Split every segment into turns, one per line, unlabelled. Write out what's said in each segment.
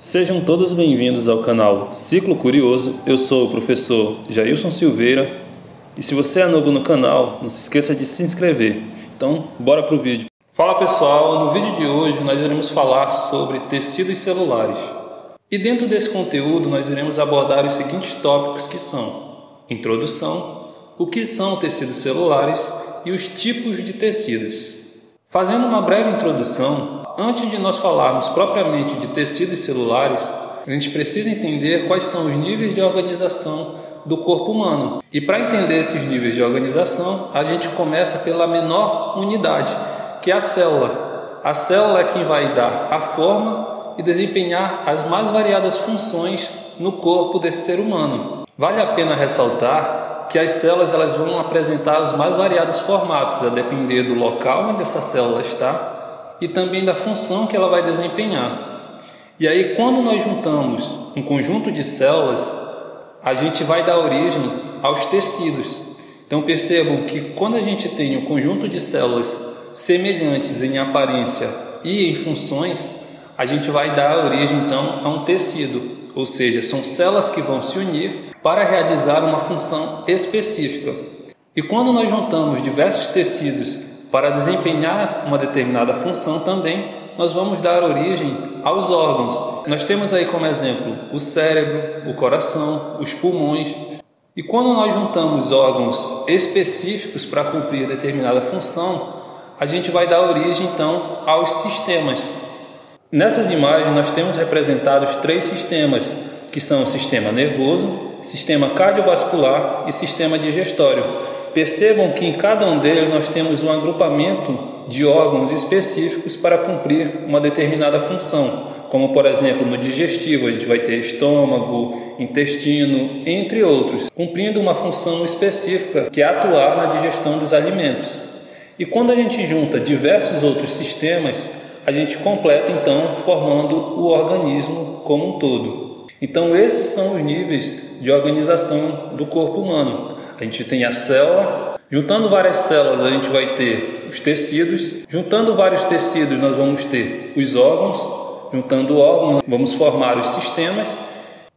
Sejam todos bem-vindos ao canal Ciclo Curioso. Eu sou o professor Jailson Silveira e se você é novo no canal, não se esqueça de se inscrever. Então, bora pro vídeo. Fala pessoal, no vídeo de hoje nós iremos falar sobre tecidos celulares. E dentro desse conteúdo nós iremos abordar os seguintes tópicos que são: introdução, o que são tecidos celulares e os tipos de tecidos. Fazendo uma breve introdução, antes de nós falarmos propriamente de tecidos celulares, a gente precisa entender quais são os níveis de organização do corpo humano. E para entender esses níveis de organização, a gente começa pela menor unidade, que é a célula. A célula é quem vai dar a forma e desempenhar as mais variadas funções no corpo desse ser humano. Vale a pena ressaltar que as células elas vão apresentar os mais variados formatos, a depender do local onde essa célula está e também da função que ela vai desempenhar. E aí, quando nós juntamos um conjunto de células, a gente vai dar origem aos tecidos. Então percebam que quando a gente tem um conjunto de células semelhantes em aparência e em funções, a gente vai dar origem então a um tecido, ou seja, são células que vão se unir para realizar uma função específica. E quando nós juntamos diversos tecidos para desempenhar uma determinada função também, nós vamos dar origem aos órgãos. Nós temos aí como exemplo o cérebro, o coração, os pulmões. E quando nós juntamos órgãos específicos para cumprir determinada função, a gente vai dar origem então aos sistemas. Nessas imagens nós temos representados 3 sistemas, que são o sistema nervoso, sistema cardiovascular e sistema digestório. Percebam que em cada um deles nós temos um agrupamento de órgãos específicos para cumprir uma determinada função, como por exemplo no digestivo a gente vai ter estômago, intestino, entre outros, cumprindo uma função específica que é atuar na digestão dos alimentos. E quando a gente junta diversos outros sistemas, a gente completa então formando o organismo como um todo. Então esses são os níveis de organização do corpo humano. A gente tem a célula, juntando várias células a gente vai ter os tecidos, juntando vários tecidos nós vamos ter os órgãos, juntando órgãos vamos formar os sistemas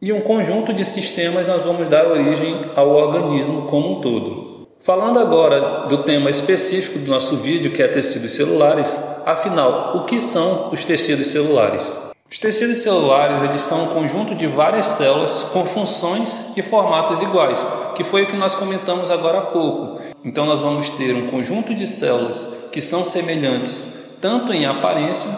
e um conjunto de sistemas nós vamos dar origem ao organismo como um todo. Falando agora do tema específico do nosso vídeo, que é tecidos celulares, afinal, o que são os tecidos celulares? Os tecidos celulares eles são um conjunto de várias células com funções e formatos iguais, que foi o que nós comentamos agora há pouco. Então nós vamos ter um conjunto de células que são semelhantes tanto em aparência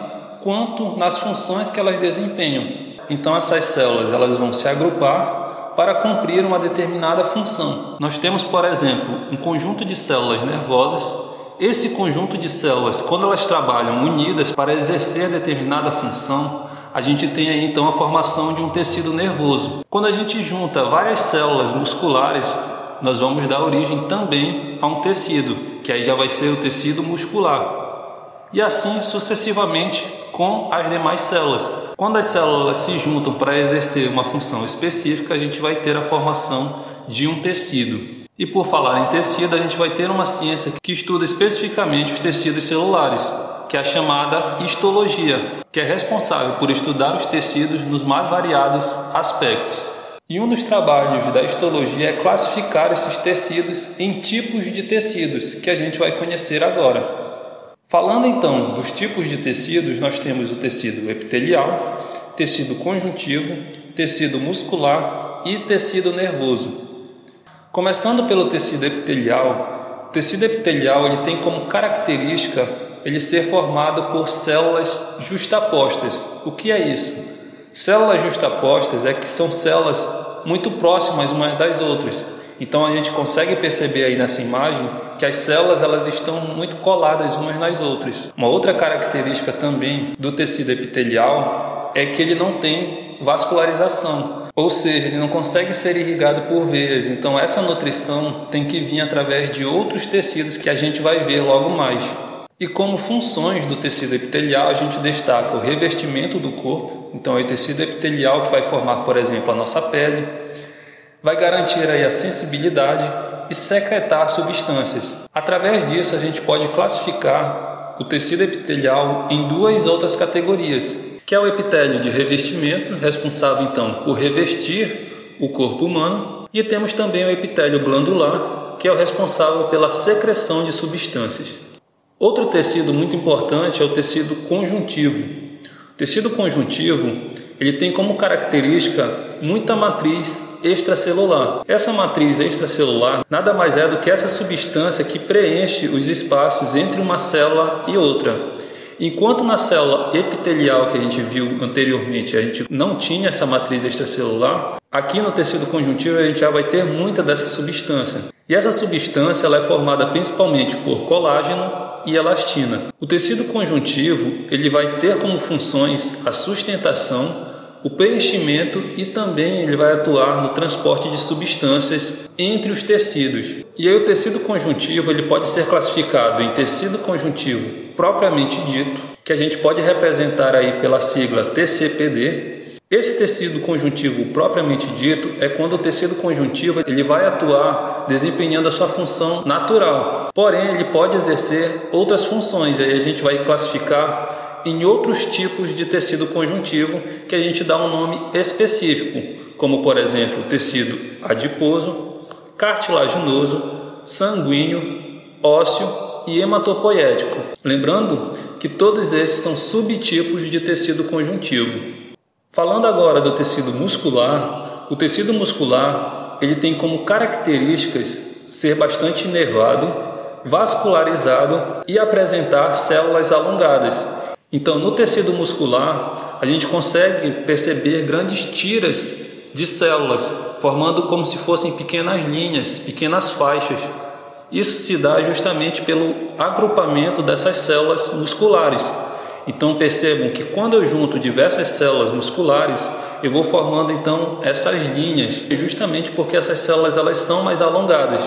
quanto nas funções que elas desempenham. Então essas células elas vão se agrupar para cumprir uma determinada função. Nós temos, por exemplo, um conjunto de células nervosas. Esse conjunto de células, quando elas trabalham unidas para exercer determinada função, a gente tem aí então a formação de um tecido nervoso. Quando a gente junta várias células musculares, nós vamos dar origem também a um tecido, que aí já vai ser o tecido muscular. E assim sucessivamente com as demais células. Quando as células se juntam para exercer uma função específica, a gente vai ter a formação de um tecido. E por falar em tecido, a gente vai ter uma ciência que estuda especificamente os tecidos celulares, que é a chamada histologia, que é responsável por estudar os tecidos nos mais variados aspectos. E um dos trabalhos da histologia é classificar esses tecidos em tipos de tecidos, que a gente vai conhecer agora. Falando então dos tipos de tecidos, nós temos o tecido epitelial, tecido conjuntivo, tecido muscular e tecido nervoso. Começando pelo tecido epitelial, o tecido epitelial ele tem como característica ele ser formado por células justapostas. O que é isso? Células justapostas é que são células muito próximas umas das outras. Então a gente consegue perceber aí nessa imagem que as células elas estão muito coladas umas nas outras. Uma outra característica também do tecido epitelial é que ele não tem vascularização, ou seja, ele não consegue ser irrigado por veias. Então essa nutrição tem que vir através de outros tecidos que a gente vai ver logo mais. E como funções do tecido epitelial, a gente destaca o revestimento do corpo. Então é o tecido epitelial que vai formar, por exemplo, a nossa pele, vai garantir aí a sensibilidade e secretar substâncias. Através disso, a gente pode classificar o tecido epitelial em 2 outras categorias, que que é o epitélio de revestimento, responsável então por revestir o corpo humano, e temos também o epitélio glandular, que é o responsável pela secreção de substâncias. Outro tecido muito importante é o tecido conjuntivo. O tecido conjuntivo, ele tem como característica muita matriz extracelular. Essa matriz extracelular nada mais é do que essa substância que preenche os espaços entre uma célula e outra. Enquanto na célula epitelial que a gente viu anteriormente, a gente não tinha essa matriz extracelular, aqui no tecido conjuntivo a gente já vai ter muita dessa substância. E essa substância ela é formada principalmente por colágeno e elastina. O tecido conjuntivo ele vai ter como funções a sustentação, o preenchimento e também ele vai atuar no transporte de substâncias entre os tecidos. E aí o tecido conjuntivo ele pode ser classificado em tecido conjuntivo propriamente dito, que a gente pode representar aí pela sigla TCPD. Esse tecido conjuntivo propriamente dito é quando o tecido conjuntivo ele vai atuar desempenhando a sua função natural. Porém, ele pode exercer outras funções, aí a gente vai classificar em outros tipos de tecido conjuntivo que a gente dá um nome específico, como por exemplo o tecido adiposo, cartilaginoso, sanguíneo, ósseo e hematopoético. Lembrando que todos esses são subtipos de tecido conjuntivo. Falando agora do tecido muscular, o tecido muscular ele tem como características ser bastante inervado, vascularizado e apresentar células alongadas. Então, no tecido muscular, a gente consegue perceber grandes tiras de células, formando como se fossem pequenas linhas, pequenas faixas. Isso se dá justamente pelo agrupamento dessas células musculares. Então percebam que quando eu junto diversas células musculares, eu vou formando então essas linhas, justamente porque essas células elas são mais alongadas.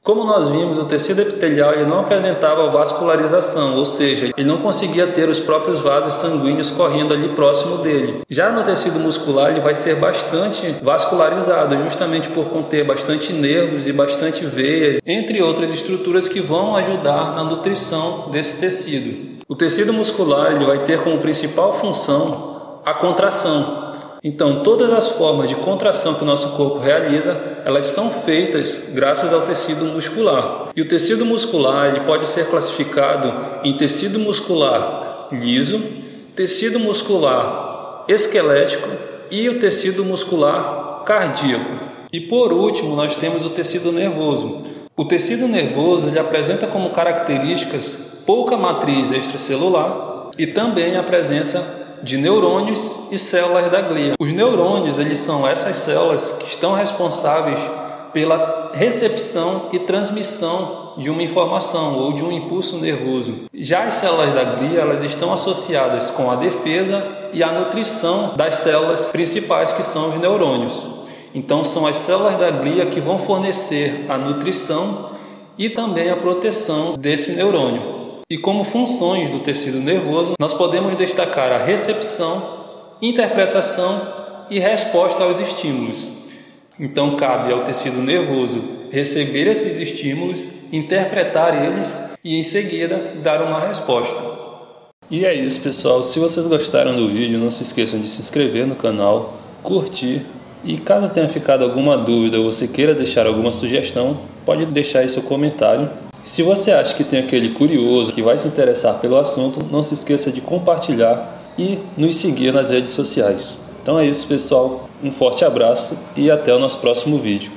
Como nós vimos, o tecido epitelial ele não apresentava vascularização, ou seja, ele não conseguia ter os próprios vasos sanguíneos correndo ali próximo dele. Já no tecido muscular ele vai ser bastante vascularizado, justamente por conter bastante nervos e bastante veias, entre outras estruturas que vão ajudar na nutrição desse tecido. O tecido muscular ele vai ter como principal função a contração. Então, todas as formas de contração que o nosso corpo realiza, elas são feitas graças ao tecido muscular. E o tecido muscular ele pode ser classificado em tecido muscular liso, tecido muscular esquelético e o tecido muscular cardíaco. E por último, nós temos o tecido nervoso. O tecido nervoso ele apresenta como características pouca matriz extracelular e também a presença de neurônios e células da glia. Os neurônios eles são essas células que estão responsáveis pela recepção e transmissão de uma informação ou de um impulso nervoso. Já as células da glia elas estão associadas com a defesa e a nutrição das células principais que são os neurônios. Então são as células da glia que vão fornecer a nutrição e também a proteção desse neurônio. E como funções do tecido nervoso, nós podemos destacar a recepção, interpretação e resposta aos estímulos. Então cabe ao tecido nervoso receber esses estímulos, interpretar eles e em seguida dar uma resposta. E é isso, pessoal. Se vocês gostaram do vídeo, não se esqueçam de se inscrever no canal, curtir e caso tenha ficado alguma dúvida ou você queira deixar alguma sugestão, pode deixar aí seu comentário. Se você acha que tem aquele curioso que vai se interessar pelo assunto, não se esqueça de compartilhar e nos seguir nas redes sociais. Então é isso, pessoal. Um forte abraço e até o nosso próximo vídeo.